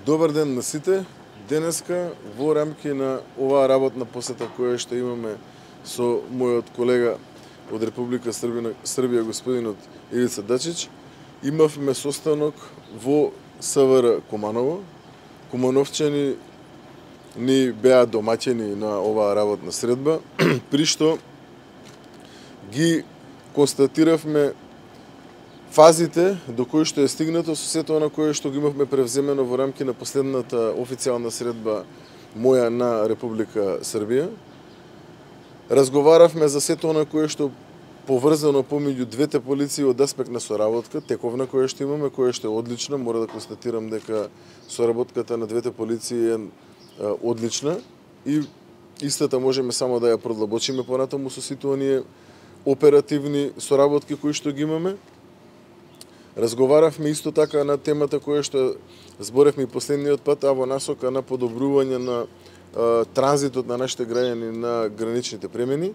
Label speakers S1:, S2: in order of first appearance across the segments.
S1: Добар ден на сите. Денеска во рамки на оваа работна посета која што имаме со мојот колега од Република Србија господинот Ивица Дачич, имавме состанок во СВР Куманово. Кумановчани ни беа домаќини на оваа работна средба, при што ги констатиравме фазите до кои што е стигнато со сето она кое што ги имавме превземено во рамки на последната официјална средба моја на Република Србија. Разговаравме за сето она кое што поврзано помеѓу двете полиции од аспект на соработка, тековна која што имаме, која што е одлична. Мора да констатирам дека соработката на двете полиции е одлична и истата можеме само да ја продлабочиме понатаму со сите оние оперативни соработки кои што ги имаме. Разговаравме исто така на темата која што зборевме и последниот пат, а во насока на подобрување на транзитот на нашите граѓани на граничните премини,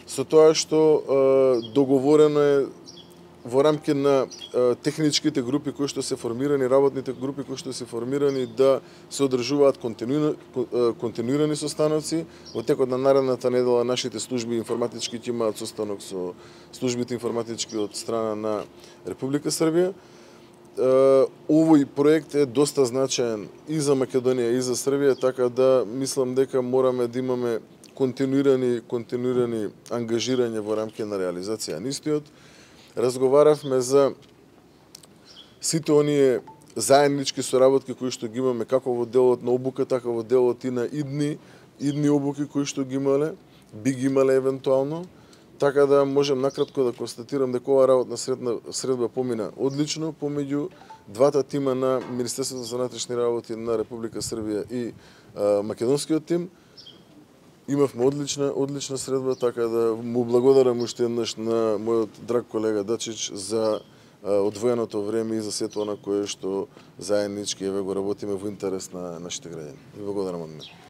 S1: со тоа што договорено е во рамки на техничките групи кои што се формирани, работните групи кои што се формирани да се одржуваат континуирани состаноци. Во текот на наредната недела нашите служби информатички ќе имаат состанок со службите информатички од страна на Република Србија. Овој проект е доста значаен и за Македонија и за Србија, така да мислам дека мораме да имаме континуирани ангажирање во рамки на реализација на истиот. Разговаравме за сите оние заеднички соработки кои што ги имаме како во делот на обука, така во делот и на идни обуки кои што ги имале, би ги имале евентуално. Така да можем накратко да констатирам дека оваа работна средба помина одлично помеѓу двата тима на Министерството за внатрешни работи на Република Србија и македонскиот тим. Имавме одлична средба, така да му благодарам уште еднаш на мојот драг колега Дачич за одвоеното време и за сето она кое што заеднички го работиме во интерес на нашите граѓани. Ви благодарам од мене.